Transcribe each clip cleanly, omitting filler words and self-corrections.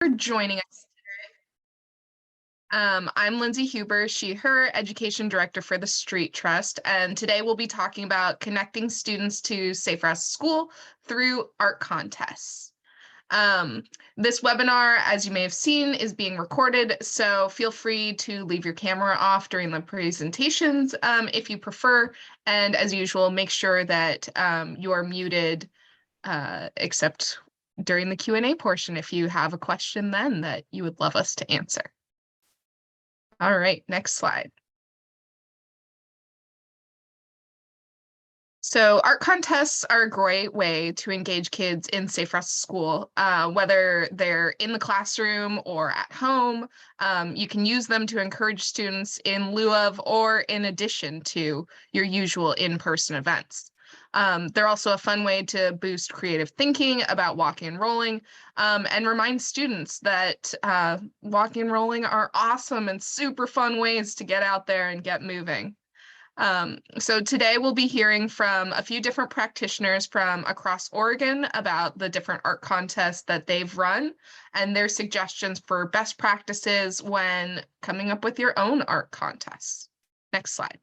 For joining us. I'm Lindsay Huber, she, her education director for the Street Trust, and today we'll be talking about connecting students to Safe Routes to School through art contests. This webinar, as you may have seen, is being recorded, so feel free to leave your camera off during the presentations if you prefer, and as usual, make sure that you are muted except during the Q&A portion if you have a question then that you would love us to answer. All right, next slide. So art contests are a great way to engage kids in Safe Routes to School, whether they're in the classroom or at home. You can use them to encourage students in lieu of or in addition to your usual in-person events. They're also a fun way to boost creative thinking about walking and rolling, and remind students that walking and rolling are awesome and super fun ways to get out there and get moving. So today we'll be hearing from a few different practitioners from across Oregon about the different art contests that they've run and their suggestions for best practices when coming up with your own art contests. Next slide.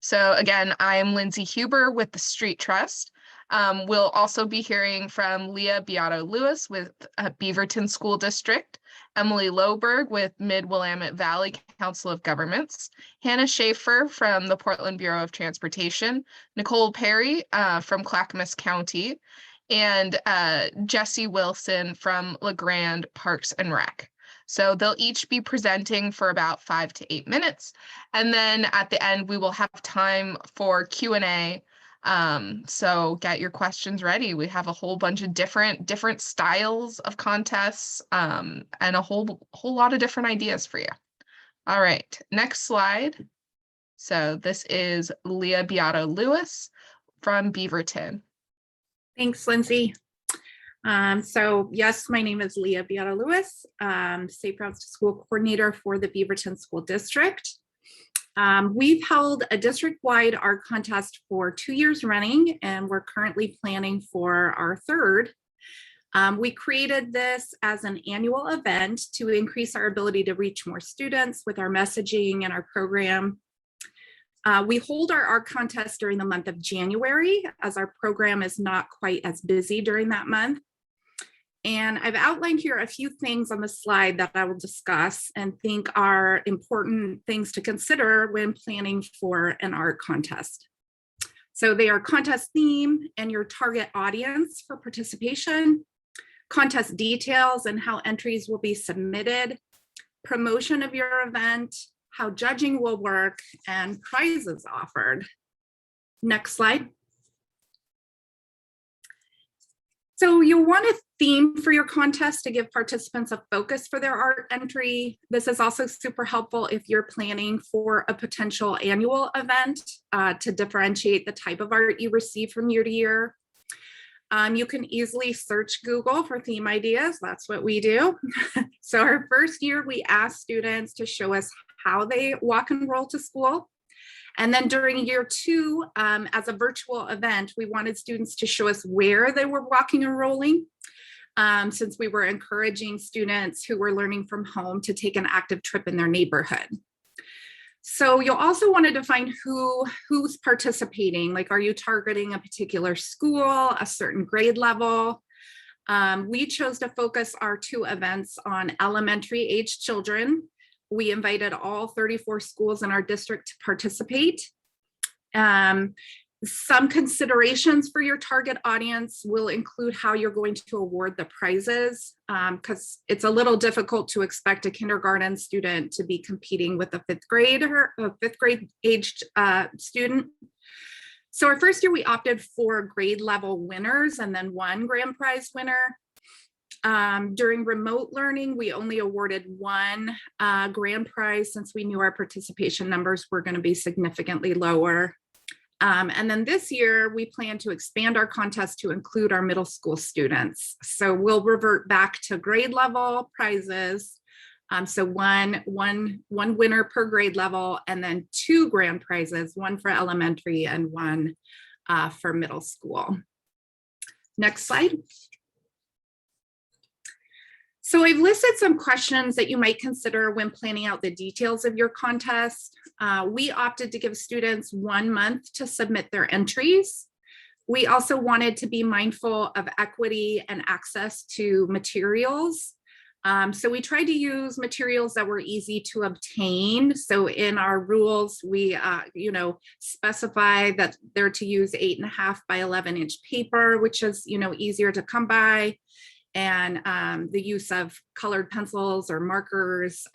So again, I'm Lindsay Huber with the Street Trust. We'll also be hearing from Leah Beato-Lewis with Beaverton School District, Emily Loberg with Mid-Willamette Valley Council of Governments, Hannah Schaefer from the Portland Bureau of Transportation, Nicole Perry from Clackamas County, and Jesse Wilson from LeGrand Parks and Rec. So they'll each be presenting for about 5 to 8 minutes. And then at the end, we will have time for Q&A. So get your questions ready. We have a whole bunch of different styles of contests and a whole lot of different ideas for you. All right, next slide. So this is Leah Beato-Lewis from Beaverton. Thanks, Lindsay. So yes, my name is Leah Beato-Lewis, Safe Routes to School Coordinator for the Beaverton School District. We've held a district-wide art contest for 2 years running, and we're currently planning for our third. We created this as an annual event to increase our ability to reach more students with our messaging and our program. We hold our art contest during the month of January, as our program is not quite as busy during that month. And I've outlined here a few things on the slide that I will discuss and think are important things to consider when planning for an art contest. So they are contest theme and your target audience for participation, contest details and how entries will be submitted, promotion of your event, how judging will work, and prizes offered. Next slide. So you'll want a theme for your contest to give participants a focus for their art entry. This is also super helpful if you're planning for a potential annual event to differentiate the type of art you receive from year to year. You can easily search Google for theme ideas. That's what we do. So our first year, we asked students to show us how they walk and roll to school. And then during year 2, as a virtual event, we wanted students to show us where they were walking and rolling, since we were encouraging students who were learning from home to take an active trip in their neighborhood. So you'll also want to define who's participating. Like, are you targeting a particular school, a certain grade level? We chose to focus our 2 events on elementary age children. We invited all 34 schools in our district to participate. Some considerations for your target audience will include how you're going to award the prizes, because it's a little difficult to expect a kindergarten student to be competing with a 5th grade aged student. So our first year, we opted for grade level winners and then 1 grand prize winner. During remote learning, we only awarded 1 grand prize since we knew our participation numbers were going to be significantly lower. And then this year, we plan to expand our contest to include our middle school students. So we'll revert back to grade level prizes. So one winner per grade level, and then 2 grand prizes, 1 for elementary and 1 for middle school. Next slide. So I've listed some questions that you might consider when planning out the details of your contest. We opted to give students 1 month to submit their entries. We also wanted to be mindful of equity and access to materials. So we tried to use materials that were easy to obtain. So in our rules, we specify that they're to use 8.5 by 11-inch paper, which is easier to come by, and the use of colored pencils or markers.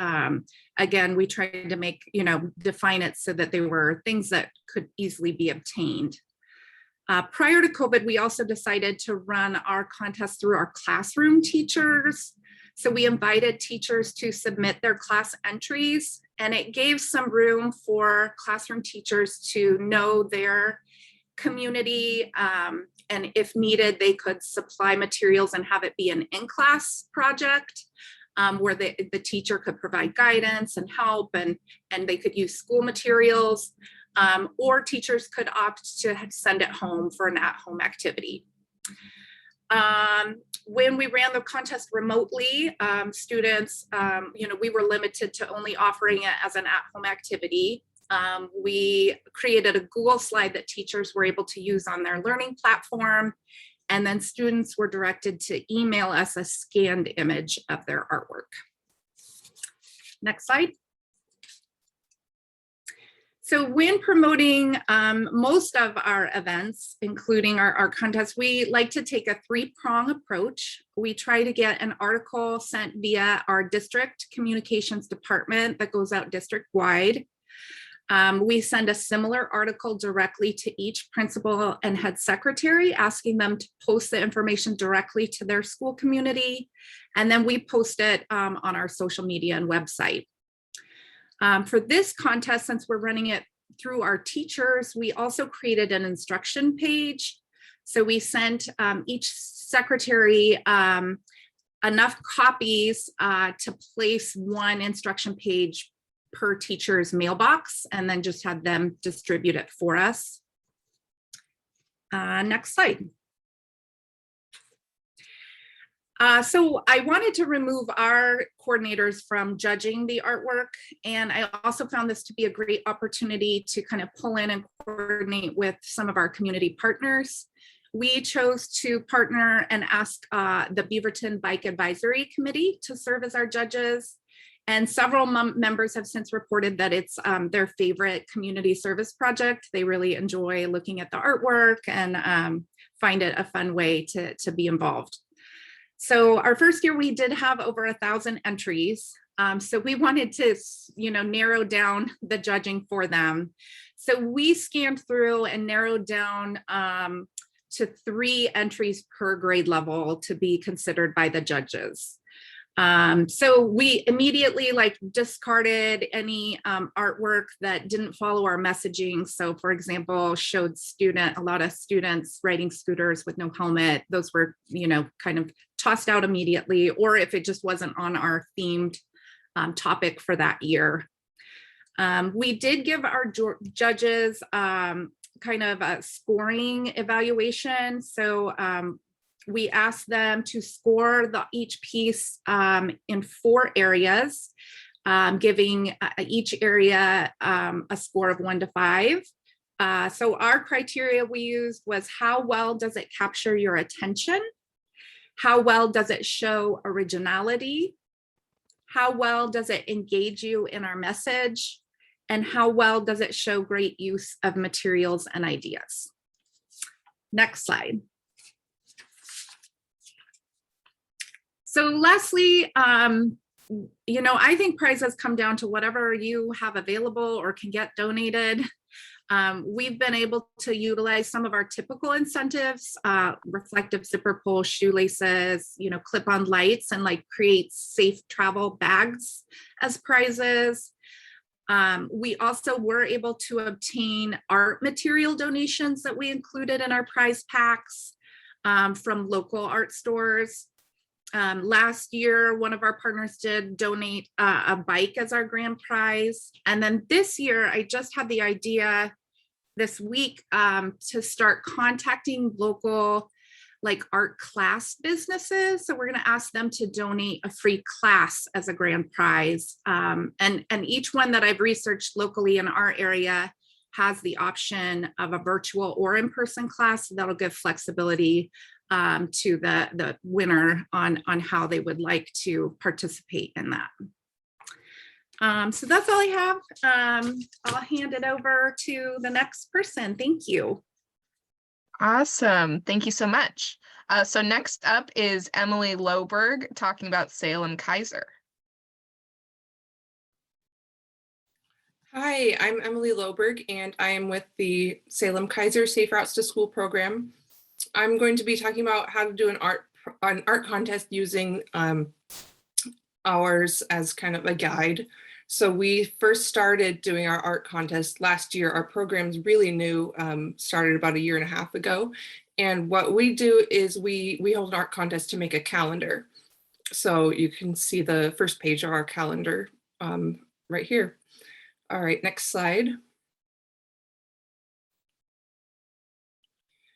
Again, we tried to make define it so that they were things that could easily be obtained. Prior to COVID, we also decided to run our contest through our classroom teachers. So we invited teachers to submit their class entries, and it gave some room for classroom teachers to know their community, and if needed, they could supply materials and have it be an in-class project where the teacher could provide guidance and help, and they could use school materials. Or teachers could opt to send it home for an at-home activity. When we ran the contest remotely, students, we were limited to only offering it as an at-home activity. We created a Google slide that teachers were able to use on their learning platform, and then students were directed to email us a scanned image of their artwork. Next slide. So when promoting most of our events, including our contests, we like to take a 3-prong approach. We try to get an article sent via our district communications department that goes out district-wide. We send a similar article directly to each principal and head secretary, asking them to post the information directly to their school community. And then we post it on our social media and website. For this contest, since we're running it through our teachers, we also created an instruction page. So we sent each secretary enough copies to place one instruction page per teacher's mailbox, and then just had them distribute it for us. Next slide. So I wanted to remove our coordinators from judging the artwork, and I also found this to be a great opportunity to kind of pull in and coordinate with some of our community partners. We chose to partner and ask the Beaverton Bike Advisory Committee to serve as our judges, and several members have since reported that it's their favorite community service project. They really enjoy looking at the artwork and find it a fun way to be involved. So our first year, we did have over 1,000 entries. So we wanted to, narrow down the judging for them. So we scanned through and narrowed down to 3 entries per grade level to be considered by the judges. So we immediately discarded any artwork that didn't follow our messaging. So for example, showed a lot of students riding scooters with no helmet. Those were, kind of tossed out immediately, or if it just wasn't on our themed topic for that year. We did give our judges kind of a scoring evaluation. So we asked them to score each piece in 4 areas, giving each area a score of 1 to 5. So our criteria we used was, how well does it capture your attention? How well does it show originality? How well does it engage you in our message? And how well does it show great use of materials and ideas? Next slide. So lastly, I think prizes come down to whatever you have available or can get donated. We've been able to utilize some of our typical incentives, reflective zipper pull, shoelaces, clip-on lights, and create safe travel bags as prizes. We also were able to obtain art material donations that we included in our prize packs from local art stores. Last year, one of our partners did donate a bike as our grand prize. And then this year, I just had the idea this week to start contacting local like art class businesses. So we're going to ask them to donate a free class as a grand prize. And each one that I've researched locally in our area has the option of a virtual or in-person class. So that'll give flexibility to the winner on how they would like to participate in that. So that's all I have. I'll hand it over to the next person. Thank you. Awesome. Thank you so much. So next up is Emily Loberg talking about Salem Kaiser. Hi, I'm Emily Loberg, and I am with the Salem Kaiser Safe Routes to School program. I'm going to be talking about how to do an art contest using ours as kind of a guide. So we first started doing our art contest last year. Our program's really new, started about 1.5 years ago. And what we do is we hold an art contest to make a calendar. So you can see the first page of our calendar right here. All right, next slide.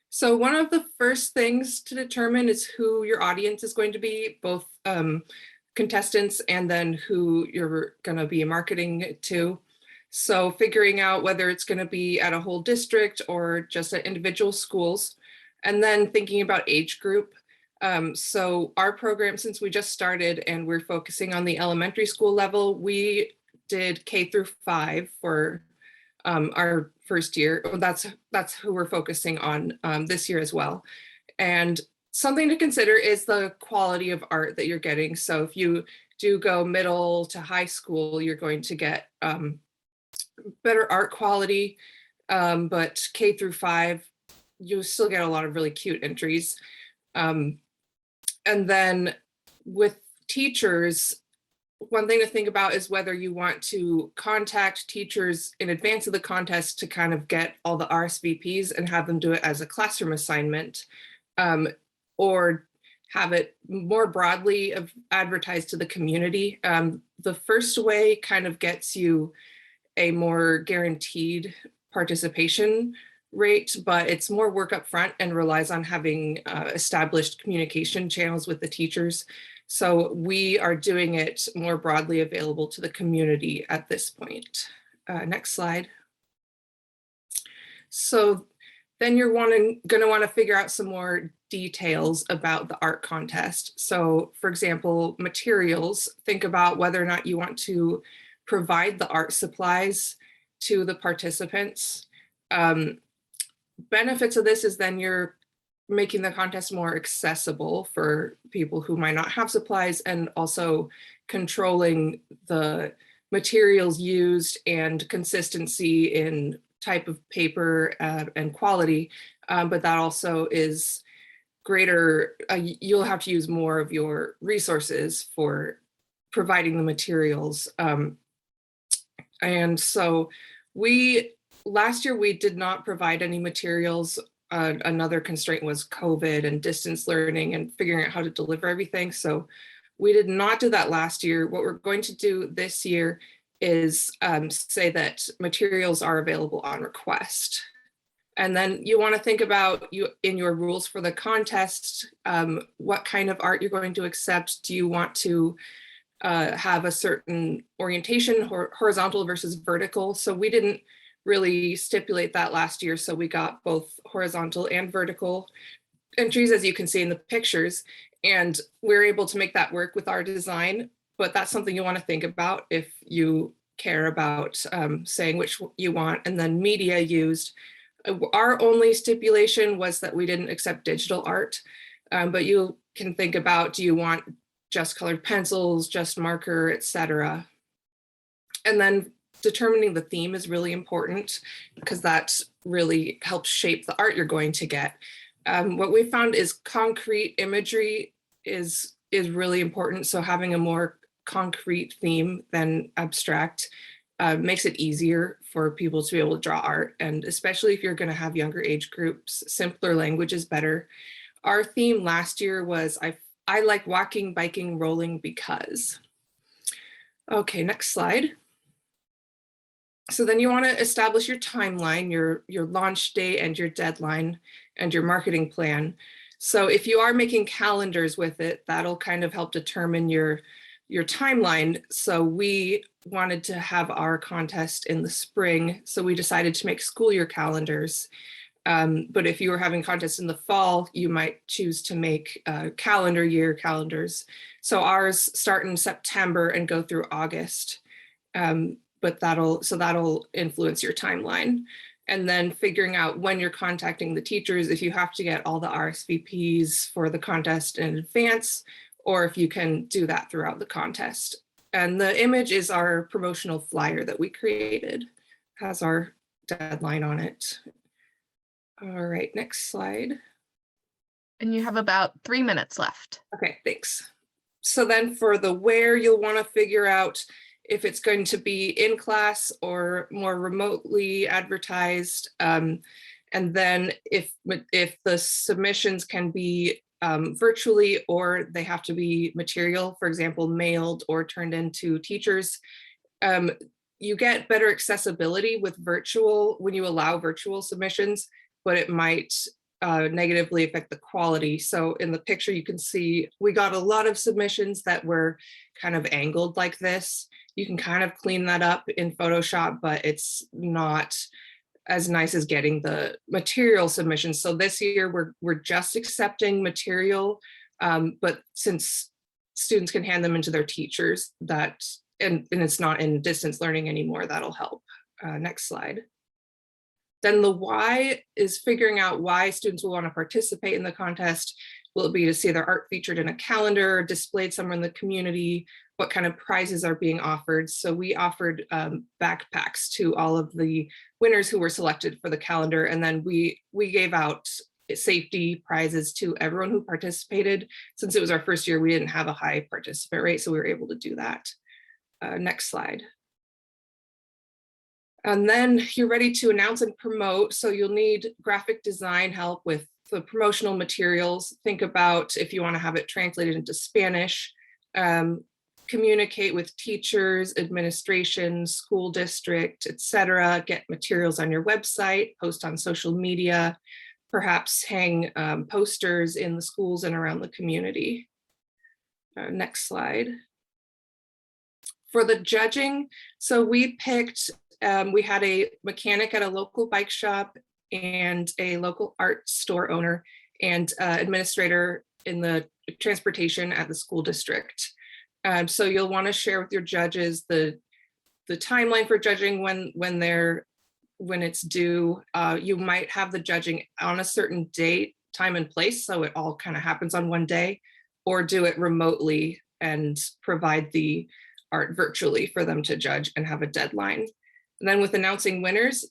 So one of the first things to determine is who your audience is going to be, both contestants and then who you're going to be marketing it to. So figuring out whether it's going to be at a whole district or just at individual schools, and then thinking about age group. So our program, since we just started and we're focusing on the elementary school level, we did K-5 for our first year. That's who we're focusing on this year as well. And something to consider is the quality of art that you're getting. So if you do go middle to high school, you're going to get better art quality, but K-5, you still get a lot of really cute entries. And then with teachers, one thing to think about is whether you want to contact teachers in advance of the contest to kind of get all the RSVPs and have them do it as a classroom assignment, or have it more broadly advertised to the community. The first way kind of gets you a more guaranteed participation rate, but it's more work up front and relies on having established communication channels with the teachers. So we are doing it more broadly available to the community at this point. Next slide. So then you're going to want to figure out some more details about the art contest. So for example, materials, think about whether or not you want to provide the art supplies to the participants. Benefits of this is then you're making the contest more accessible for people who might not have supplies, and also controlling the materials used and consistency in type of paper and quality. But that also is greater, you'll have to use more of your resources for providing the materials. And so last year we did not provide any materials. Another constraint was COVID and distance learning and figuring out how to deliver everything. So we did not do that last year. What we're going to do this year is say that materials are available on request. And then you want to think about in your rules for the contest, what kind of art you're going to accept. Do you want to have a certain orientation, horizontal versus vertical? So we didn't really stipulate that last year. So we got both horizontal and vertical entries, as you can see in the pictures, and we're able to make that work with our design. But that's something you want to think about if you care about saying which you want. And then media used. Our only stipulation was that we didn't accept digital art, but you can think about, do you want just colored pencils, just marker, etc. And then determining the theme is really important, because that really helps shape the art you're going to get. What we found is concrete imagery is really important. So having a more concrete theme than abstract makes it easier for people to be able to draw art. And especially if you're going to have younger age groups, simpler language is better. Our theme last year was I like walking, biking, rolling because. Okay, next slide. So then you want to establish your timeline, your launch date and your deadline and your marketing plan. So if you are making calendars with it, that'll kind of help determine your timeline. So we wanted to have our contest in the spring, so we decided to make school year calendars. But if you were having contests in the fall, you might choose to make calendar year calendars. So ours start in September and go through August. But that'll influence your timeline. And then figuring out when you're contacting the teachers, if you have to get all the RSVPs for the contest in advance, or if you can do that throughout the contest. And the image is our promotional flyer that we created, has our deadline on it. All right, next slide. And you have about 3 minutes left. Okay, thanks. So then for the where, you'll want to figure out if it's going to be in class or more remotely advertised. And then if the submissions can be virtually, or they have to be material, for example, mailed or turned into teachers. You get better accessibility with virtual when you allow virtual submissions, but it might negatively affect the quality. So in the picture, you can see we got a lot of submissions that were kind of angled like this. You can kind of clean that up in Photoshop, but it's not as nice as getting the material submissions. So this year we're just accepting material, but since students can hand them into their teachers, that and it's not in distance learning anymore, that'll help. Next slide. Then the why is figuring out why students will want to participate in the contest. Will it be to see their art featured in a calendar, displayed somewhere in the community? What kind of prizes are being offered? So we offered backpacks to all of the winners who were selected for the calendar. And then we gave out safety prizes to everyone who participated. Since it was our first year, we didn't have a high participant rate, so we were able to do that. Next slide. And then you're ready to announce and promote. So you'll need graphic design help with the promotional materials. Think about if you want to have it translated into Spanish. Communicate with teachers, administration, school district, etc. Get materials on your website, post on social media, perhaps hang posters in the schools and around the community. Next slide. For the judging, so we picked, we had a mechanic at a local bike shop and a local art store owner and administrator in the transportation at the school district. So you'll want to share with your judges the timeline for judging when it's due. You might have the judging on a certain date, time and place, so it all kind of happens on one day, or do it remotely and provide the art virtually for them to judge and have a deadline. And then with announcing winners,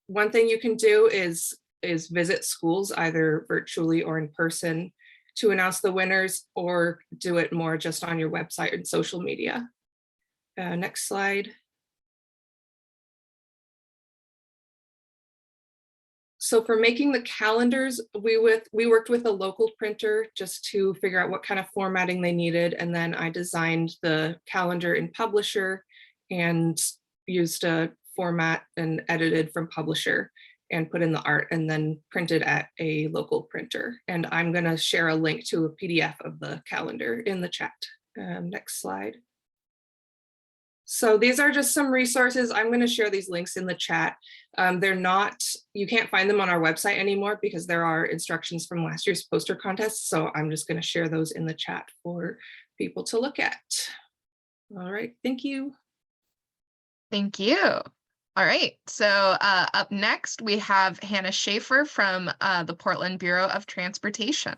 one thing you can do is visit schools either virtually or in person to announce the winners, or do it more just on your website and social media. Next slide. So for making the calendars, we worked with a local printer just to figure out what kind of formatting they needed. And then I designed the calendar in Publisher and used a format and edited from Publisher and put in the art and then printed at a local printer. And I'm going to share a link to a PDF of the calendar in the chat. Next slide. So these are just some resources. I'm going to share these links in the chat. They're not, you can't find them on our website anymore because there are instructions from last year's poster contest. So I'm just going to share those in the chat for people to look at. All right, thank you. Thank you. All right, so up next we have Hannah Schaefer from the Portland Bureau of Transportation.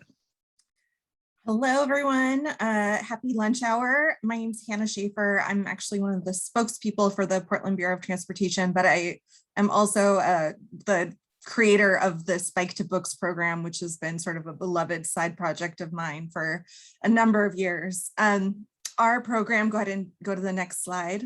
Hello, everyone. Happy lunch hour. My name is Hannah Schaefer. I'm actually one of the spokespeople for the Portland Bureau of Transportation, but I am also the creator of the Bike to Books program, which has been sort of a beloved side project of mine for a number of years. Our program, go ahead and go to the next slide.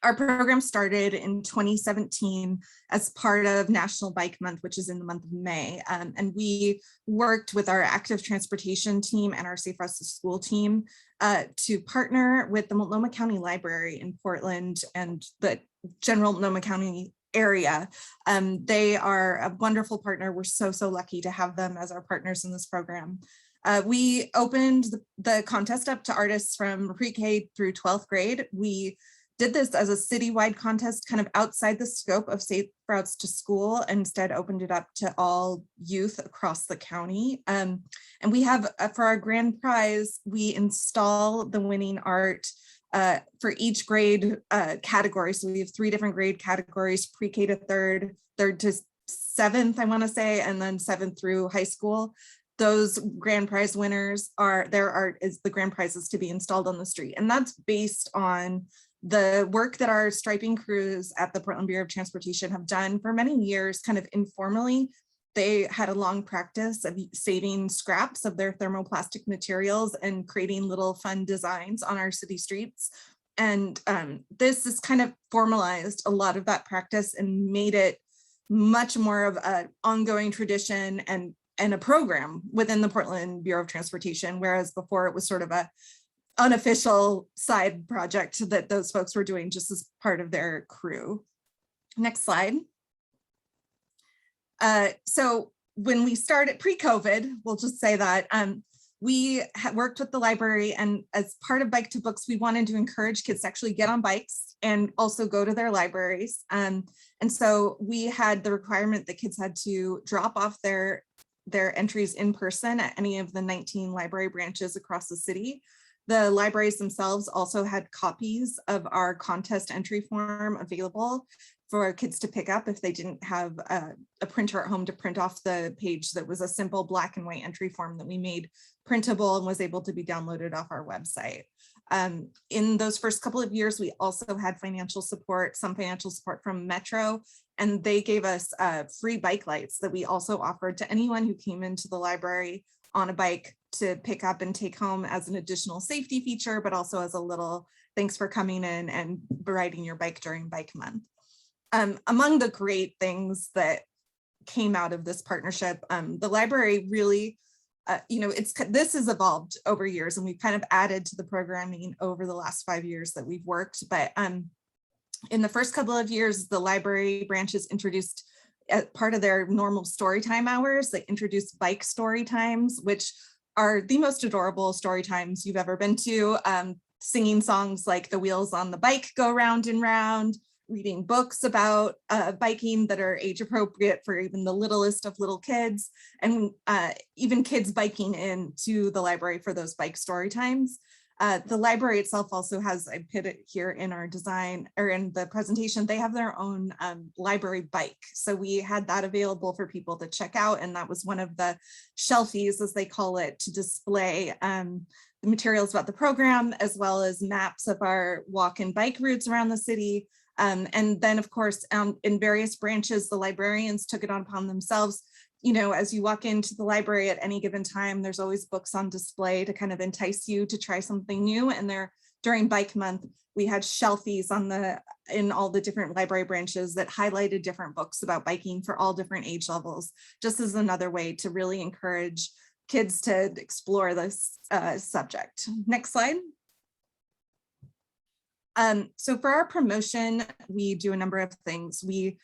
Our program started in 2017 as part of National Bike Month, which is in the month of May. And we worked with our active transportation team and our Safe Routes to School team to partner with the Multnomah County Library in Portland and the general Multnomah County area. They are a wonderful partner. We're so lucky to have them as our partners in this program. We opened the contest up to artists from pre-K through 12th grade. We did this as a citywide contest, kind of outside the scope of Safe Routes to School, and instead opened it up to all youth across the county. And we have, for our grand prize, we install the winning art for each grade category. So we have 3 different grade categories: pre-K to third to 7th, I want to say, and then 7th through high school. Those grand prize winners their art is the grand prizes to be installed on the street. And that's based on the work that our striping crews at the Portland Bureau of Transportation have done for many years, kind of informally. They had a long practice of saving scraps of their thermoplastic materials and creating little fun designs on our city streets. And this has kind of formalized a lot of that practice and made it much more of an ongoing tradition and a program within the Portland Bureau of Transportation, whereas before it was sort of a unofficial side project that those folks were doing just as part of their crew. Next slide. So when we started pre-COVID, we'll just say that we worked with the library, and as part of Bike to Books, we wanted to encourage kids to actually get on bikes and also go to their libraries. And so we had the requirement that kids had to drop off their entries in person at any of the 19 library branches across the city. The libraries themselves also had copies of our contest entry form available for kids to pick up if they didn't have a printer at home to print off the page. That was a simple black and white entry form that we made printable and was able to be downloaded off our website. In those first couple of years, we also had some financial support from Metro, and they gave us free bike lights that we also offered to anyone who came into the library on a bike to pick up and take home as an additional safety feature, but also as a little thanks for coming in and riding your bike during Bike Month. Among the great things that came out of this partnership, the library really, this has evolved over years, and we've kind of added to the programming over the last 5 years that we've worked. But in the first couple of years, the library branches introduced, as part of their normal story time hours, they introduced bike story times, which are the most adorable story times you've ever been to. Singing songs like "The Wheels on the Bike Go Round and Round," reading books about biking that are age appropriate for even the littlest of little kids, and even kids biking into the library for those bike story times. The library itself also has, I put it here in our design or in the presentation, they have their own library bike. So we had that available for people to check out. And that was one of the shelfies, as they call it, to display the materials about the program, as well as maps of our walk and bike routes around the city. And then, of course, in various branches, the librarians took it upon themselves. As you walk into the library at any given time, there's always books on display to kind of entice you to try something new. And during Bike Month, we had shelfies in all the different library branches that highlighted different books about biking for all different age levels, just as another way to really encourage kids to explore this subject. Next slide. So for our promotion, we do a number of things. We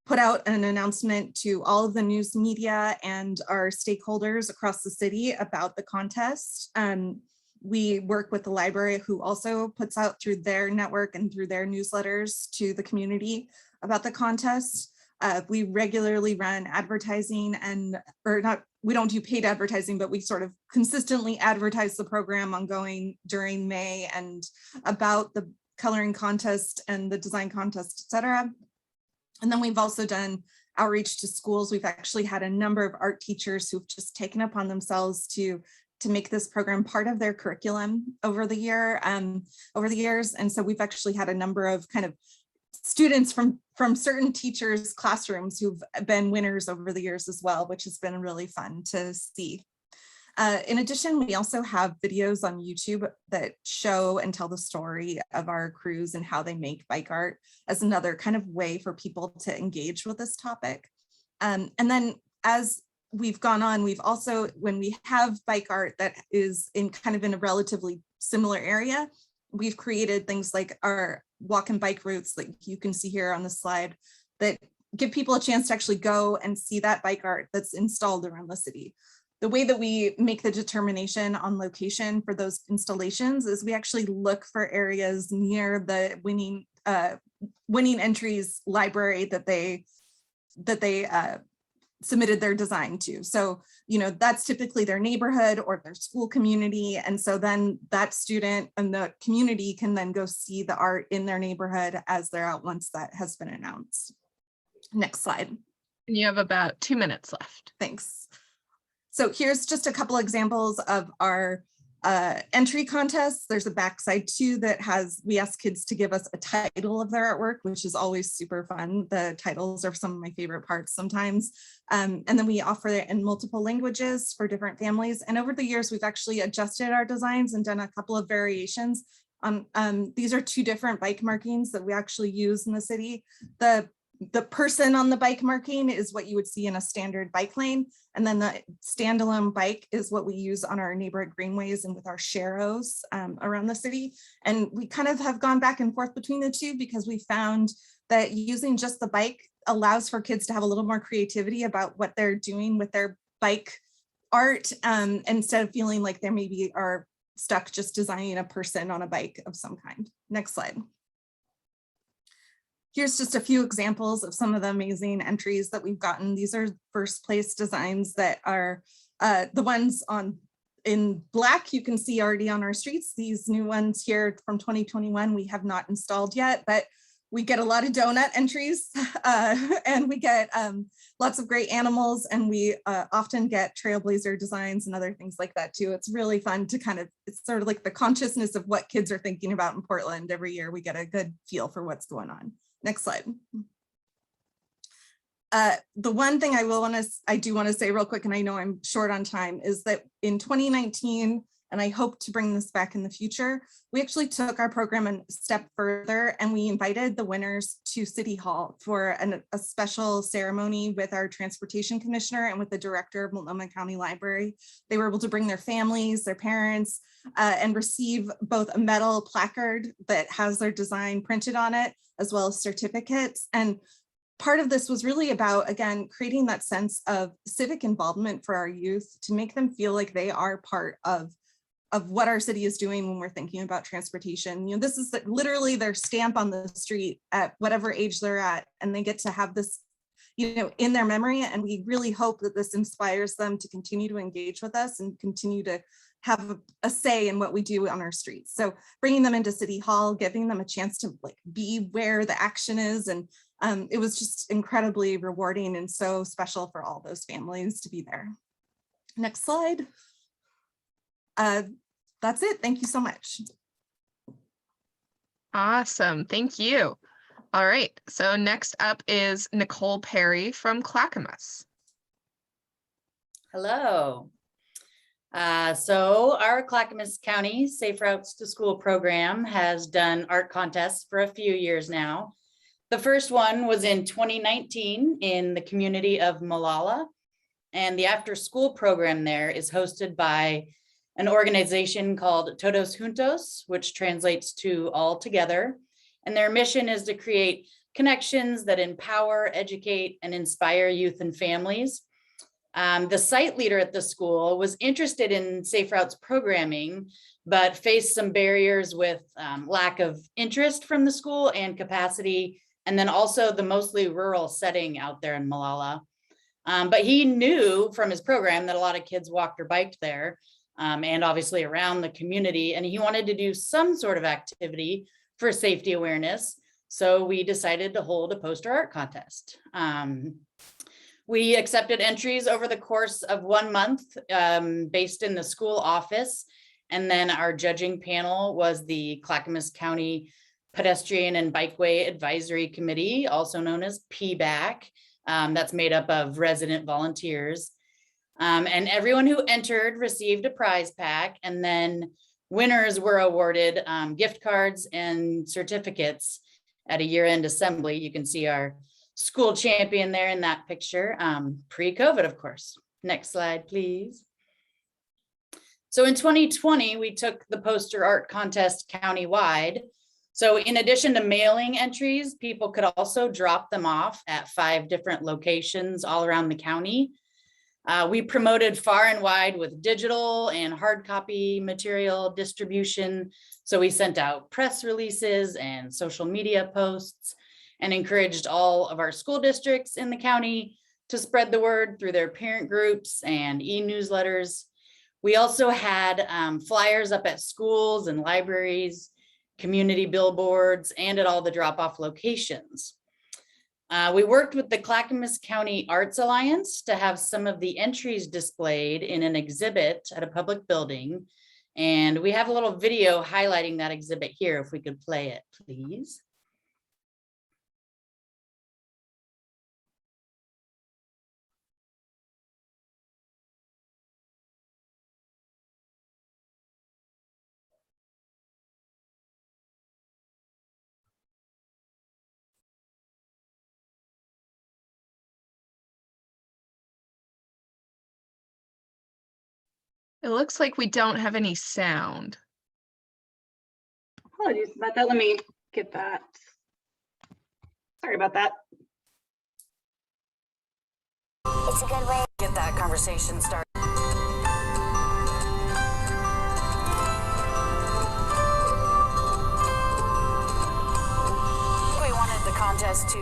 put out an announcement to all of the news media and our stakeholders across the city about the contest. We work with the library, who also puts out through their network and through their newsletters to the community about the contest. We regularly run advertising we don't do paid advertising, but we sort of consistently advertise the program ongoing during May and about the coloring contest and the design contest, et cetera. And then we've also done outreach to schools. We've actually had a number of art teachers who've just taken upon themselves to make this program part of their curriculum over the years. And so we've actually had a number of kind of students from certain teachers' classrooms who've been winners over the years as well, which has been really fun to see. In addition, we also have videos on YouTube that show and tell the story of our crews and how they make bike art as another kind of way for people to engage with this topic. And then as we've gone on, we've also, when we have bike art that is in a relatively similar area, we've created things like our walk and bike routes, like you can see here on the slide, that give people a chance to actually go and see that bike art that's installed around the city. The way that we make the determination on location for those installations is we actually look for areas near the winning entries library that they submitted their design to. So, that's typically their neighborhood or their school community. And so then that student and the community can then go see the art in their neighborhood as they're out once that has been announced. Next slide. And you have about 2 minutes left. Thanks. So here's just a couple examples of our entry contests. There's a backside too that we ask kids to give us a title of their artwork, which is always super fun. The titles are some of my favorite parts sometimes. And then we offer it in multiple languages for different families. And over the years, we've actually adjusted our designs and done a couple of variations. These are 2 different bike markings that we actually use in the city. The person on the bike marking is what you would see in a standard bike lane. And then the standalone bike is what we use on our neighborhood greenways and with our sharrows around the city. And we kind of have gone back and forth between the 2 because we found that using just the bike allows for kids to have a little more creativity about what they're doing with their bike art, instead of feeling like they maybe are stuck just designing a person on a bike of some kind. Next slide. Here's just a few examples of some of the amazing entries that we've gotten. These are first place designs that are the ones in black you can see already on our streets. These new ones here from 2021 we have not installed yet, but we get a lot of donut entries and we get lots of great animals, and we often get trailblazer designs and other things like that too. It's really fun to it's sort of like the consciousness of what kids are thinking about in Portland. Every year we get a good feel for what's going on. Next slide. The one thing I do want to say real quick, and I know I'm short on time, is that in 2019, and I hope to bring this back in the future, we actually took our program a step further and we invited the winners to City Hall for a special ceremony with our transportation commissioner and with the director of Multnomah County Library. They were able to bring their families, their parents, and receive both a metal placard that has their design printed on it, as well as certificates. And part of this was really about, again, creating that sense of civic involvement for our youth to make them feel like they are part of what our city is doing when we're thinking about transportation. This is literally their stamp on the street at whatever age they're at, and they get to have this, in their memory. And we really hope that this inspires them to continue to engage with us and continue to have a say in what we do on our streets. So bringing them into City Hall, giving them a chance to be where the action is. And it was just incredibly rewarding and so special for all those families to be there. Next slide. That's it. Thank you so much. Awesome. Thank you. All right. So next up is Nicole Perry from Clackamas. Hello. So our Clackamas County Safe Routes to School program has done art contests for a few years now. The first one was in 2019 in the community of Molalla, and the after school program there is hosted by an organization called Todos Juntos, which translates to all together. And their mission is to create connections that empower, educate, and inspire youth and families. The site leader at the school was interested in Safe Routes programming, but faced some barriers with lack of interest from the school and capacity, and then also the mostly rural setting out there in Molalla. But he knew from his program that a lot of kids walked or biked there, and obviously around the community, and he wanted to do some sort of activity for safety awareness. So we decided to hold a poster art contest. We accepted entries over the course of 1 month based in the school office. And then our judging panel was the Clackamas County Pedestrian and Bikeway Advisory Committee, also known as PBAC. That's made up of resident volunteers. And everyone who entered received a prize pack, and then winners were awarded gift cards and certificates at a year-end assembly. You can see our school champion there in that picture, pre-COVID, of course. Next slide, please. So in 2020, we took the poster art contest countywide. So in addition to mailing entries, people could also drop them off at 5 different locations all around the county. We promoted far and wide with digital and hard copy material distribution. So we sent out press releases and social media posts and encouraged all of our school districts in the county to spread the word through their parent groups and e-newsletters. We also had flyers up at schools and libraries, community billboards, and at all the drop-off locations. We worked with the Clackamas County Arts Alliance to have some of the entries displayed in an exhibit at a public building. And we have a little video highlighting that exhibit here, if we could play it, please. It looks like we don't have any sound. Apologies about that. Let me get that. Sorry about that. It's a good way to get that conversation started. We wanted the contest to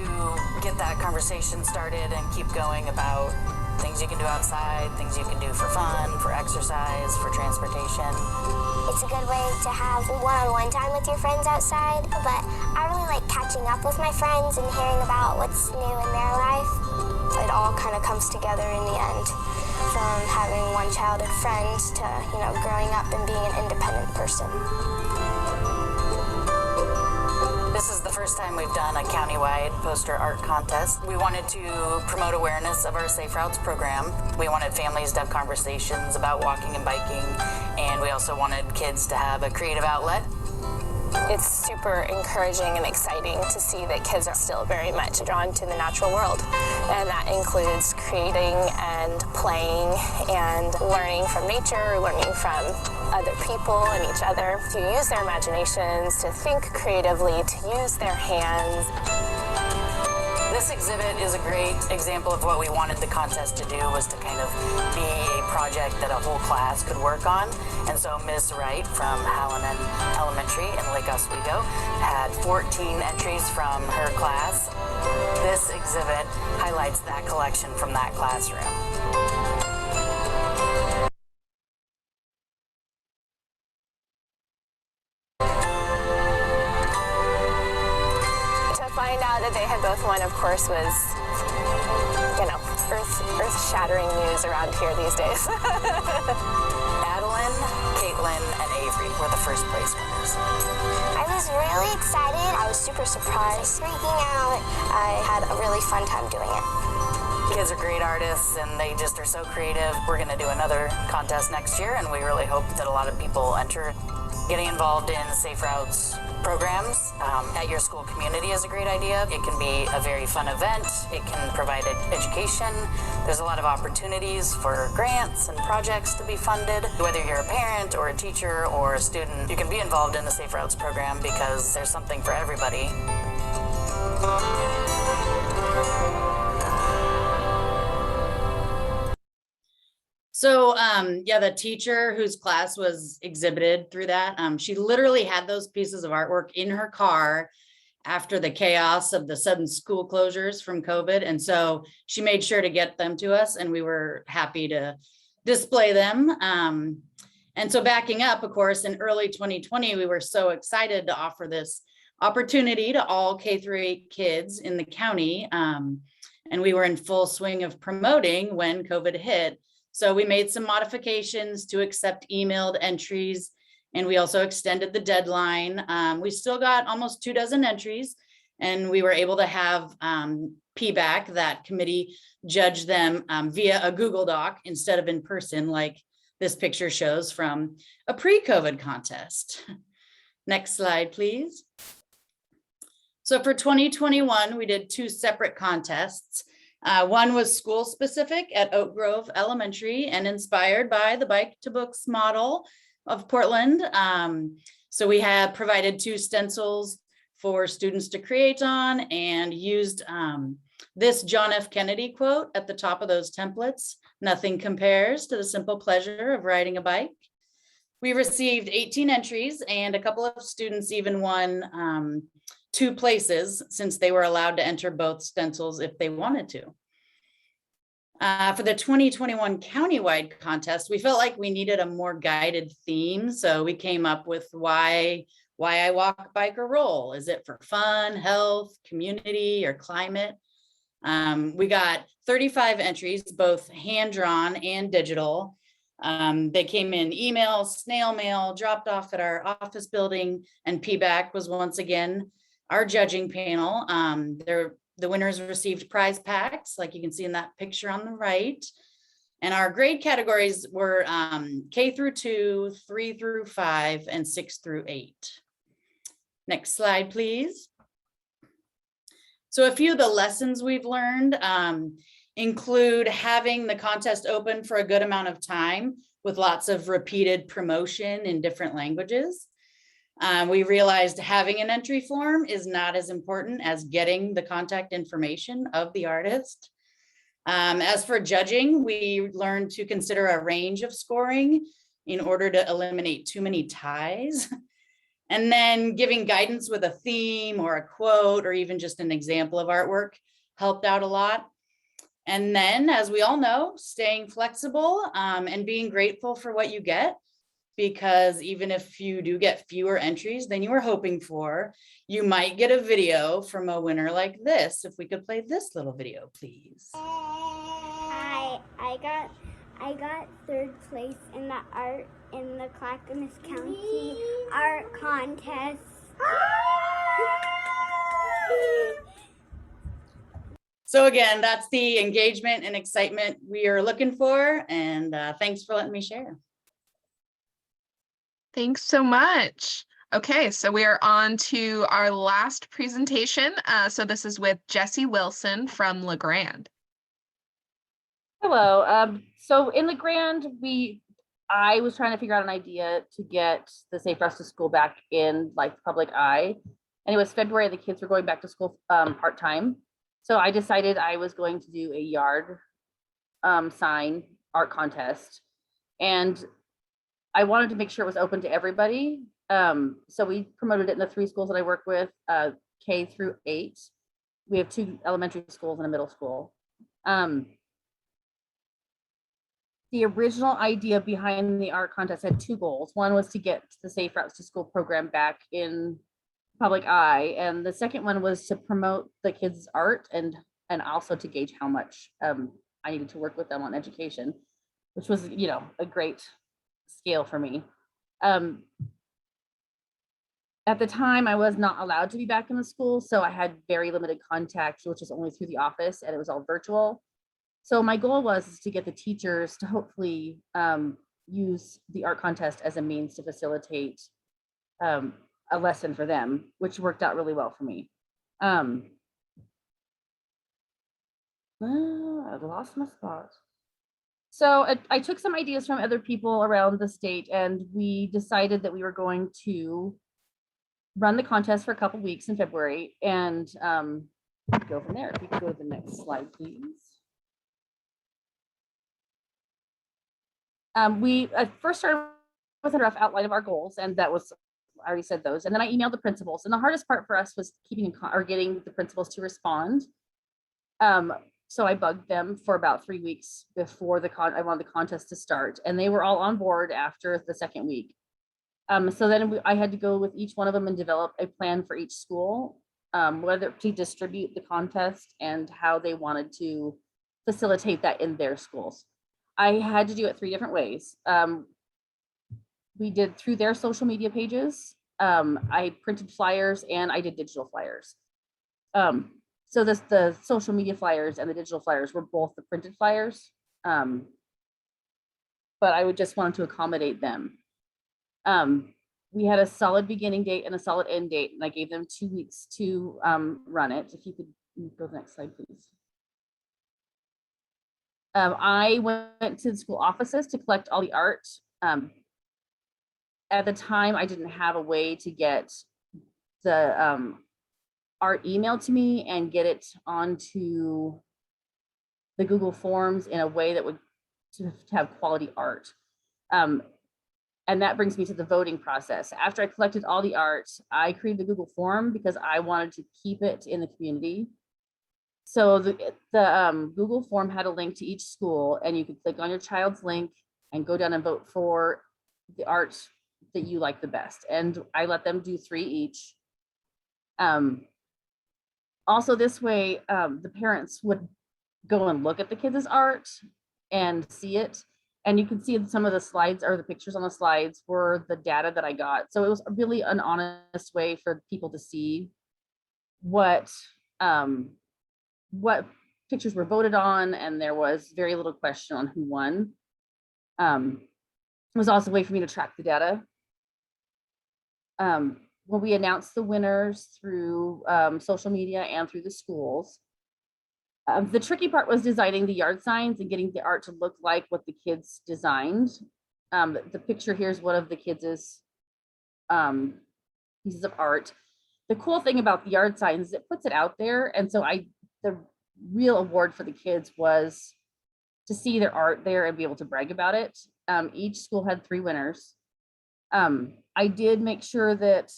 get that conversation started and keep going about things you can do outside, things you can do for fun, for exercise, for transportation. It's a good way to have one-on-one time with your friends outside, but I really like catching up with my friends and hearing about what's new in their life. It all kind of comes together in the end, from having one childhood friend to, growing up and being an independent person. This is the first time we've done a countywide poster art contest. We wanted to promote awareness of our Safe Routes program. We wanted families to have conversations about walking and biking, and we also wanted kids to have a creative outlet. It's super encouraging and exciting to see that kids are still very much drawn to the natural world. And that includes creating and playing and learning from nature, learning from other people and each other, to use their imaginations, to think creatively, to use their hands. This exhibit is a great example of what we wanted the contest to do, was to kind of be a project that a whole class could work on. And so Ms. Wright from Hallinan Elementary in Lake Oswego had 14 entries from her class. This exhibit highlights that collection from that classroom. That they had both won, of course, was, earth-shattering news around here these days. Adeline, Caitlin, and Avery were the first place winners. I was really excited. I was super surprised. Freaking out. I had a really fun time doing it. Kids are great artists, and they just are so creative. We're going to do another contest next year, and we really hope that a lot of people enter. Getting involved in Safe Routes programs at your school community is a great idea. It can be a very fun event. It can provide education. There's a lot of opportunities for grants and projects to be funded. Whether you're a parent or a teacher or a student, you can be involved in the Safe Routes program because there's something for everybody. So the teacher whose class was exhibited through that, she literally had those pieces of artwork in her car after the chaos of the sudden school closures from COVID. And so she made sure to get them to us, and we were happy to display them. And so backing up, of course, in early 2020, we were so excited to offer this opportunity to all K-8 kids in the county. And we were in full swing of promoting when COVID hit. So we made some modifications to accept emailed entries, and we also extended the deadline. We still got almost 24 entries, and we were able to have PBAC, that committee, judge them via a Google Doc instead of in person, like this picture shows from a pre-COVID contest. Next slide, please. So for 2021, we did 2 separate contests. One was school specific at Oak Grove Elementary and inspired by the Bike to Books model of Portland. So we have provided 2 stencils for students to create on and used this John F. Kennedy quote at the top of those templates. Nothing compares to the simple pleasure of riding a bike. We received 18 entries and a couple of students even won 2 places since they were allowed to enter both stencils if they wanted to. For the 2021 countywide contest, we felt like we needed a more guided theme. So we came up with why I walk, bike, or roll. Is it for fun, health, community, or climate? We got 35 entries, both hand-drawn and digital. They came in email, snail mail, dropped off at our office building, and PBAC was once again our judging panel. The winners received prize packs, like you can see in that picture on the right. And our grade categories were K through 2, 3 through 5, and 6 through 8. Next slide, please. So a few of the lessons we've learned include having the contest open for a good amount of time with lots of repeated promotion in different languages. We realized having an entry form is not as important as getting the contact information of the artist. As for judging, we learned to consider a range of scoring in order to eliminate too many ties. And then giving guidance with a theme or a quote or even just an example of artwork helped out a lot. And then, as we all know, staying flexible and being grateful for what you get, because even if you do get fewer entries than you were hoping for, you might get a video from a winner like this. If we could play this little video, please. Hi, I got 3rd place in the Clackamas County art contest. So again, that's the engagement and excitement we are looking for. And thanks for letting me share. Thanks so much. Okay, so we are on to our last presentation. So this is with Jessie Wilson from LeGrand. Hello. So in LeGrand, I was trying to figure out an idea to get the Safe Routes to School back in like the public eye. And it was February, the kids were going back to school part-time. So I decided I was going to do a yard sign art contest. And I wanted to make sure it was open to everybody. So we promoted it in the 3 schools that I work with, K through 8. We have 2 elementary schools and a middle school. The original idea behind the art contest had 2 goals. One was to get the Safe Routes to School program back in public eye. And the second one was to promote the kids' art and also to gauge how much I needed to work with them on education, which was, a great scale for me. At the time, I was not allowed to be back in the school, so I had very limited contact, which was only through the office, and it was all virtual. So my goal was to get the teachers to hopefully use the art contest as a means to facilitate a lesson for them, which worked out really well for me. I lost my spot. So I took some ideas from other people around the state, and we decided that we were going to run the contest for a couple weeks in February and go from there. If we could go to the next slide, please. We first started with a rough outline of our goals, and that was, I already said those. And then I emailed the principals, and the hardest part for us was getting the principals to respond. So I bugged them for about 3 weeks before I wanted the contest to start, and they were all on board after the second week. So then I had to go with each one of them and develop a plan for each school, whether to distribute the contest and how they wanted to facilitate that in their schools. I had to do it 3 different ways. We did through their social media pages. I printed flyers and I did digital flyers. So the social media flyers and the digital flyers were both the printed flyers, but I would just wanted to accommodate them. We had a solid beginning date and a solid end date, and I gave them 2 weeks to run it. If you could go to the next slide, please. I went to the school offices to collect all the art. At the time, I didn't have a way to get the art emailed to me and get it onto the Google Forms in a way that would to have quality art. And that brings me to the voting process. After I collected all the art, I created the Google form because I wanted to keep it in the community. So the Google form had a link to each school, and you could click on your child's link and go down and vote for the art that you like the best. And I let them do 3 each. Also this way, the parents would go and look at the kids' art and see it. And you can see some of the slides or the pictures on the slides were the data that I got. So it was really an honest way for people to see what pictures were voted on, and there was very little question on who won. It was also a way for me to track the data. When we announced the winners through social media and through the schools, the tricky part was designing the yard signs and getting the art to look like what the kids designed. The picture here is one of the kids' pieces of art. The cool thing about the yard signs is it puts it out there. And so the real award for the kids was to see their art there and be able to brag about it. Each school had 3 winners. I did make sure that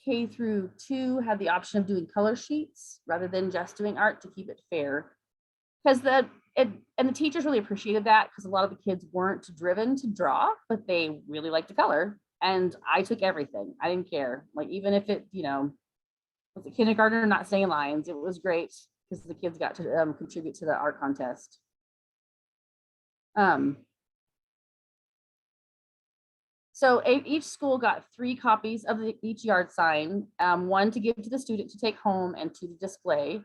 K through 2 had the option of doing color sheets rather than just doing art to keep it fair. Because the teachers really appreciated that, because a lot of the kids weren't driven to draw, but they really liked to color. And I took everything. I didn't care. Like, even if it, was a kindergartner not saying lines, it was great because the kids got to contribute to the art contest. So each school got 3 copies of each yard sign, 1 to give to the student to take home and 2 to display.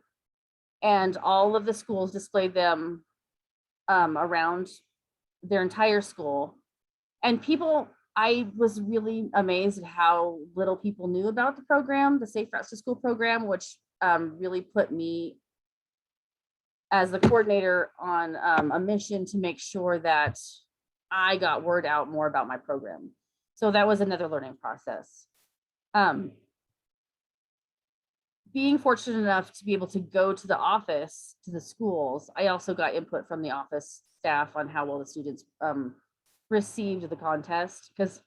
And all of the schools displayed them around their entire school. And I was really amazed at how little people knew about the program, the Safe Routes to School program, which really put me as the coordinator on a mission to make sure that I got word out more about my program. So that was another learning process. Being fortunate enough to be able to go to the office, to the schools, I also got input from the office staff on how well the students received the contest, because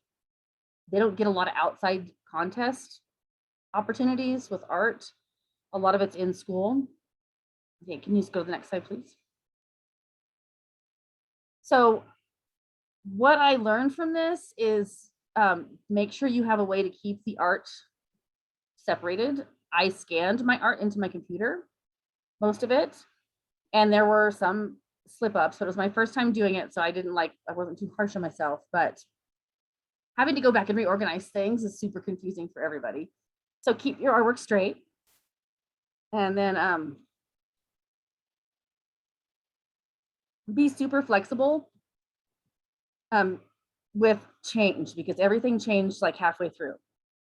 they don't get a lot of outside contest opportunities with art. A lot of it's in school. Okay, can you just go to the next slide, please? So what I learned from this is make sure you have a way to keep the art separated. I scanned my art into my computer, most of it, and there were some slip ups, but it was my first time doing it, so I wasn't too harsh on myself, but having to go back and reorganize things is super confusing for everybody. So keep your artwork straight. And then be super flexible with change, because everything changed like halfway through.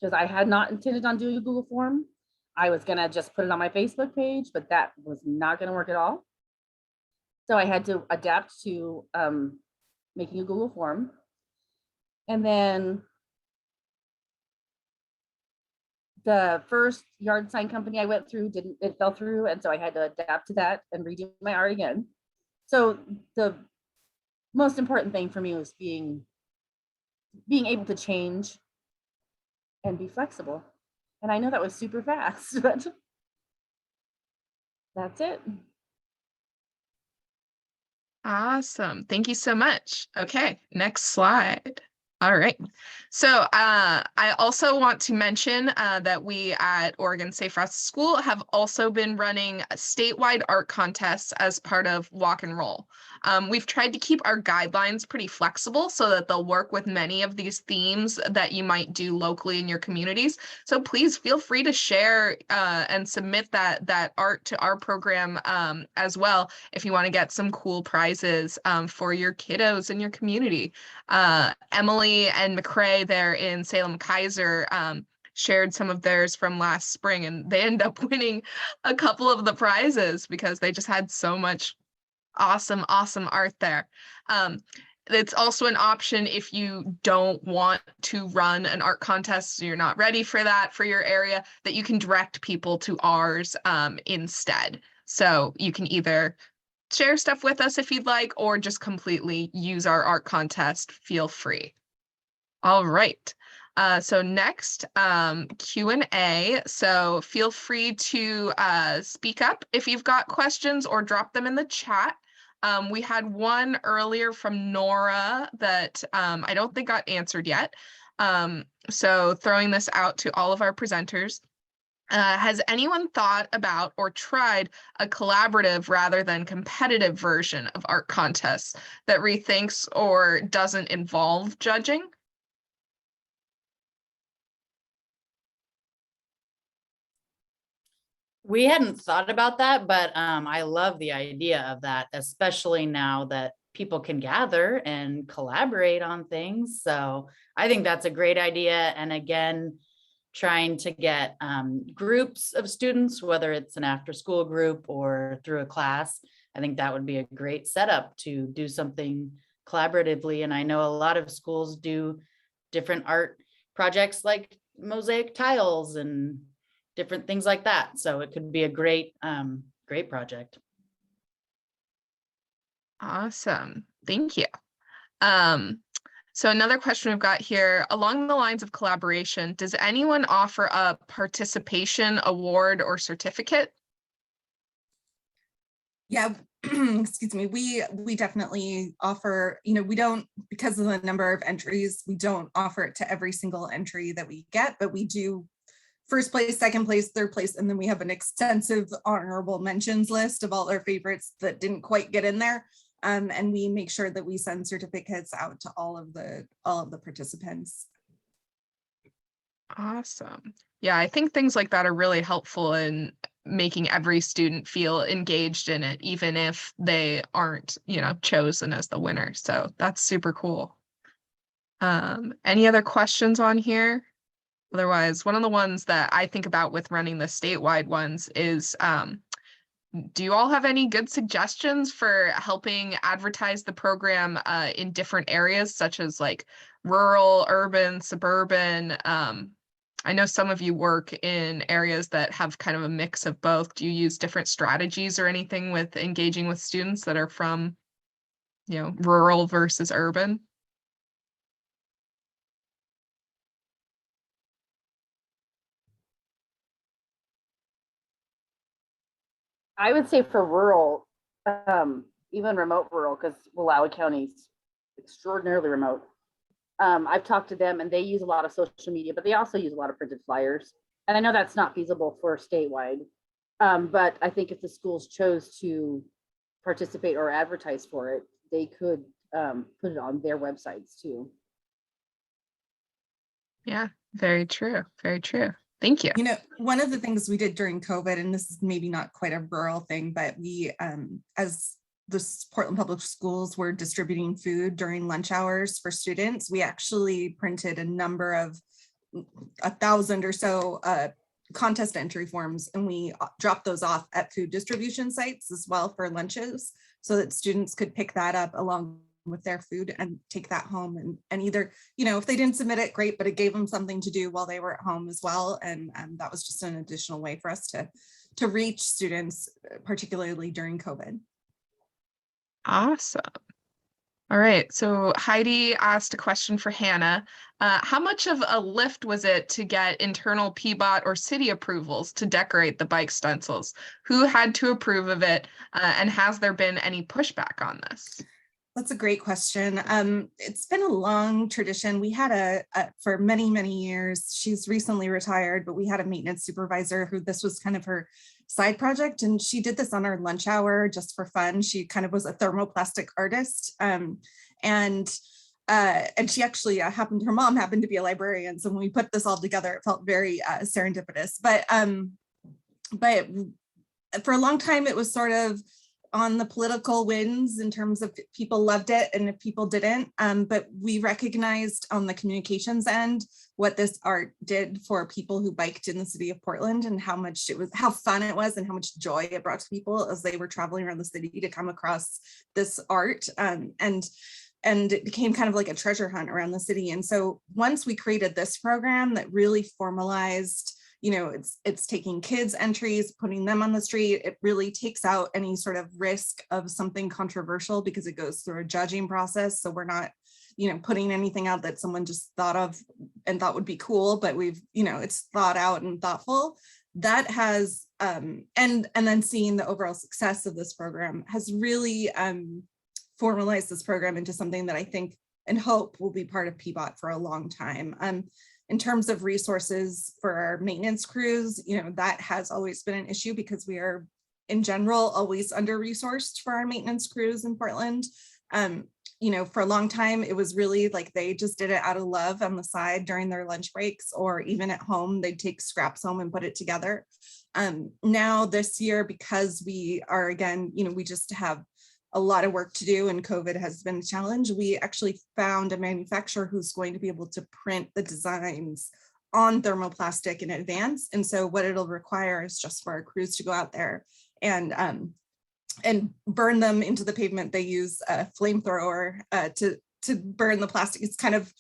Because I had not intended on doing a Google form. I was gonna just put it on my Facebook page, but that was not gonna work at all. So I had to adapt to making a Google form. And then the first yard sign company I went through it fell through, and so I had to adapt to that and redo my art again. So the most important thing for me was being able to change and be flexible. And I know that was super fast, but that's it. Awesome. Thank you so much. Okay, next slide. All right. So I also want to mention that we at Oregon Safe Routes to School have also been running a statewide art contests as part of Walk and Roll. We've tried to keep our guidelines pretty flexible so that they'll work with many of these themes that you might do locally in your communities. So please feel free to share and submit that art to our program as well if you want to get some cool prizes for your kiddos in your community. Emily and McCrae there in Salem Kaiser shared some of theirs from last spring, and they ended up winning a couple of the prizes because they just had so much Awesome, awesome art there. It's also an option if you don't want to run an art contest, so you're not ready for that for your area, that you can direct people to ours instead. So you can either share stuff with us if you'd like, or just completely use our art contest. Feel free. All right. So next, Q&A. So feel free to speak up if you've got questions or drop them in the chat. We had one earlier from Nora that I don't think got answered yet. So throwing this out to all of our presenters. Has anyone thought about or tried a collaborative rather than competitive version of art contests that rethinks or doesn't involve judging? We hadn't thought about that, but I love the idea of that, especially now that people can gather and collaborate on things. So I think that's a great idea. And again, trying to get groups of students, whether it's an after-school group or through a class, I think that would be a great setup to do something collaboratively. And I know a lot of schools do different art projects like mosaic tiles and different things like that. So it could be a great, great project. Awesome. Thank you. So another question we've got here, along the lines of collaboration, does anyone offer a participation award or certificate? Yeah, excuse me. We definitely offer, we don't, because of the number of entries, we don't offer it to every single entry that we get, but we do first place, second place, third place, and then we have an extensive honorable mentions list of all our favorites that didn't quite get in there. And we make sure that we send certificates out to all of the participants. Awesome. Yeah, I think things like that are really helpful in making every student feel engaged in it, even if they aren't, chosen as the winner. So that's super cool. Any other questions on here? Otherwise, one of the ones that I think about with running the statewide ones is, do you all have any good suggestions for helping advertise the program in different areas, such as like rural, urban, suburban? I know some of you work in areas that have kind of a mix of both. Do you use different strategies or anything with engaging with students that are from, rural versus urban? I would say for rural, even remote rural, because Wallowa County is extraordinarily remote. I've talked to them and they use a lot of social media, but they also use a lot of printed flyers. And I know that's not feasible for statewide, but I think if the schools chose to participate or advertise for it, they could put it on their websites too. Yeah, very true. Very true. Thank you. One of the things we did during COVID, and this is maybe not quite a rural thing, but we, as the Portland Public Schools were distributing food during lunch hours for students, we actually printed a number of 1,000 or so contest entry forms, and we dropped those off at food distribution sites as well for lunches, so that students could pick that up along with their food and take that home and either, if they didn't submit it, great, but it gave them something to do while they were at home as well. And that was just an additional way for us to reach students, particularly during COVID. Awesome. All right. So Heidi asked a question for Hannah. How much of a lift was it to get internal PBOT or city approvals to decorate the bike stencils? Who had to approve of it? And has there been any pushback on this? That's a great question. It's been a long tradition. We had for many, many years, she's recently retired, but we had a maintenance supervisor who this was kind of her side project. And she did this on our lunch hour just for fun. She kind of was a thermoplastic artist. And she actually her mom happened to be a librarian. So when we put this all together, it felt very serendipitous. But for a long time, it was sort of, on the political winds in terms of people loved it and if people didn't, but we recognized on the communications end what this art did for people who biked in the city of Portland and how fun it was and how much joy it brought to people as they were traveling around the city to come across this art. And it became kind of like a treasure hunt around the city. And so once we created this program that really formalized, it's taking kids' entries, putting them on the street. It really takes out any sort of risk of something controversial because it goes through a judging process. So we're not, putting anything out that someone just thought of and thought would be cool, but it's thought out and thoughtful. That has, and then seeing the overall success of this program has really formalized this program into something that I think and hope will be part of PBOT for a long time. In terms of resources for our maintenance crews, that has always been an issue because we are in general always under-resourced for our maintenance crews in Portland. For a long time, it was really like they just did it out of love on the side during their lunch breaks, or even at home, they'd take scraps home and put it together. Now this year, because we are, again, we just have a lot of work to do and COVID has been a challenge, we actually found a manufacturer who's going to be able to print the designs on thermoplastic in advance. And so what it'll require is just for our crews to go out there and burn them into the pavement. They use a flamethrower to burn the plastic. It's kind of,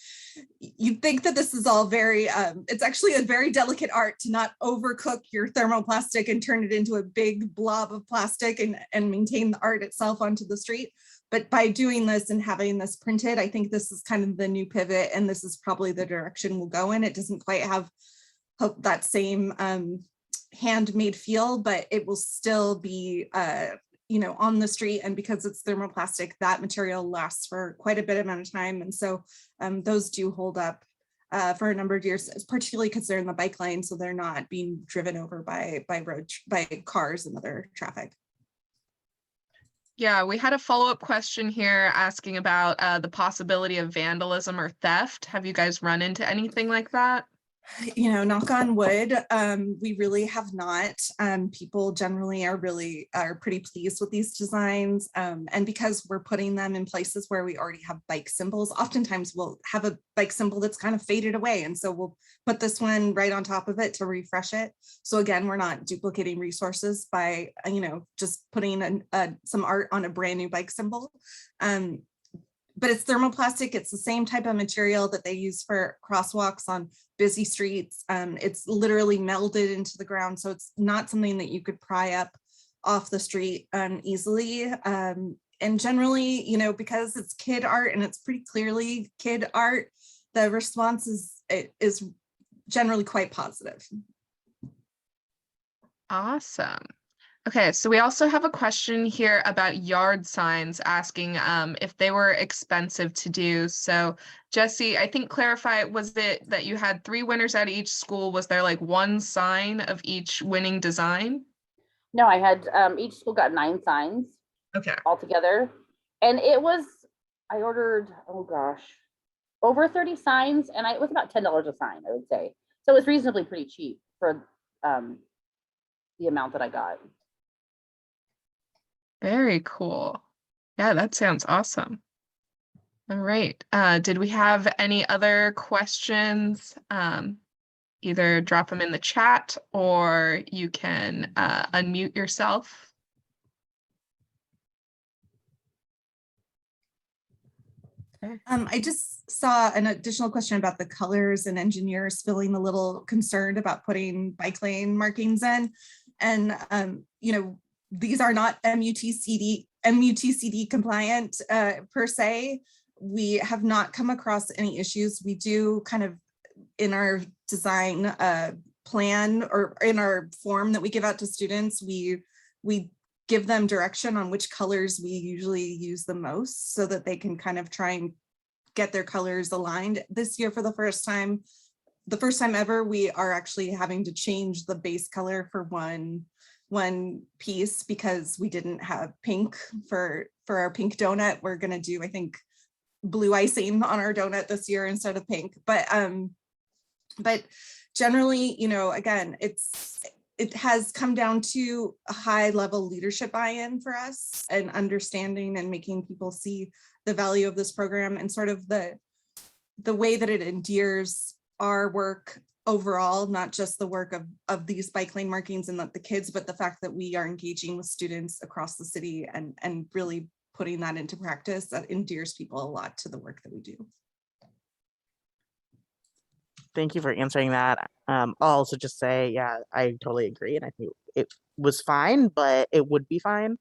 you'd think that this is all very, it's actually a very delicate art to not overcook your thermoplastic and turn it into a big blob of plastic and maintain the art itself onto the street. But by doing this and having this printed, I think this is kind of the new pivot, and this is probably the direction we'll go in. It doesn't quite have that same handmade feel, but it will still be on the street, and because it's thermoplastic, that material lasts for quite a bit amount of time. And so those do hold up for a number of years, particularly because they're in the bike lane, so they're not being driven over by cars and other traffic. Yeah, we had a follow-up question here asking about the possibility of vandalism or theft. Have you guys run into anything like that? Knock on wood, we really have not. People generally are pretty pleased with these designs. And because we're putting them in places where we already have bike symbols, oftentimes we'll have a bike symbol that's kind of faded away. And so we'll put this one right on top of it to refresh it. So again, we're not duplicating resources by, just putting some art on a brand new bike symbol. But it's thermoplastic. It's the same type of material that they use for crosswalks on busy streets. It's literally melded into the ground. So it's not something that you could pry up off the street easily. And generally, because it's kid art and it's pretty clearly kid art, the response is generally quite positive. Awesome. Okay, so we also have a question here about yard signs asking if they were expensive to do. So Jesse, I think clarify, was it that you had 3 winners at each school? Was there like one sign of each winning design? No, I had each school got 9 signs. Okay. Altogether. And I ordered, oh gosh, over 30 signs, and it was about $10 a sign, I would say. So it was reasonably pretty cheap for the amount that I got. Very cool. Yeah, that sounds awesome. All right. Did we have any other questions? Either drop them in the chat or you can unmute yourself. Okay. I just saw an additional question about the colors and engineers feeling a little concerned about putting bike lane markings in. And, these are not MUTCD compliant per se. We have not come across any issues. We do kind of in our design plan or in our form that we give out to students, we give them direction on which colors we usually use the most so that they can kind of try and get their colors aligned. This year, for the first time ever, we are actually having to change the base color for one piece because we didn't have pink for our pink donut. We're gonna do, I think, blue icing on our donut this year instead of pink. But generally, again, it has come down to a high level leadership buy-in for us and understanding and making people see the value of this program and sort of the way that it endears our work overall, not just the work of these bike lane markings and the kids, but the fact that we are engaging with students across the city and really putting that into practice, that endears people a lot to the work that we do. Thank you for answering that. I'll also just say, yeah, I totally agree. And I think it was fine, but it would be fine.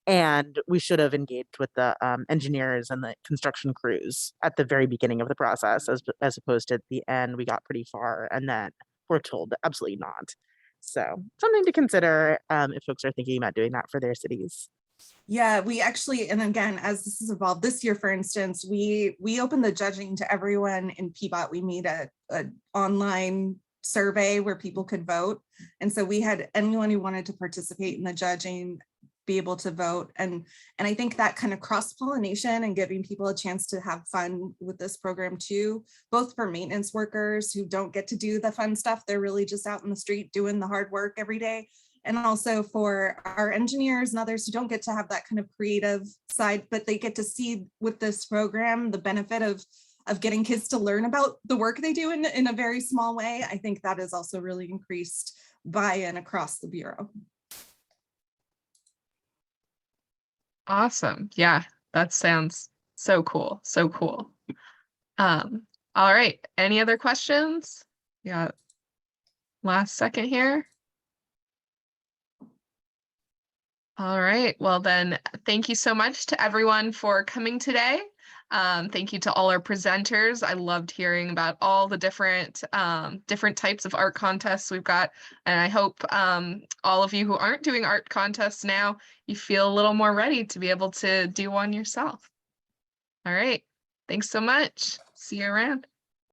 And we should have engaged with the engineers and the construction crews at the very beginning of the process, as opposed to at the end. We got pretty far and then we're told absolutely not. So something to consider if folks are thinking about doing that for their cities. Yeah, we actually, and again, as this has evolved this year, for instance, we opened the judging to everyone in PBOT. We made a online survey where people could vote. And so we had anyone who wanted to participate in the judging be able to vote. And I think that kind of cross-pollination and giving people a chance to have fun with this program too, both for maintenance workers who don't get to do the fun stuff. They're really just out in the street doing the hard work every day. And also for our engineers and others who don't get to have that kind of creative side, but they get to see with this program the benefit of getting kids to learn about the work they do in a very small way. I think that has also really increased buy-in across the Bureau. Awesome. Yeah, that sounds so cool. So cool. All right. Any other questions? Yeah. Last second here. All right. Well, then, thank you so much to everyone for coming today. Thank you to all our presenters. I loved hearing about all the different types of art contests we've got. And I hope all of you who aren't doing art contests now, you feel a little more ready to be able to do one yourself. All right. Thanks so much. See you around.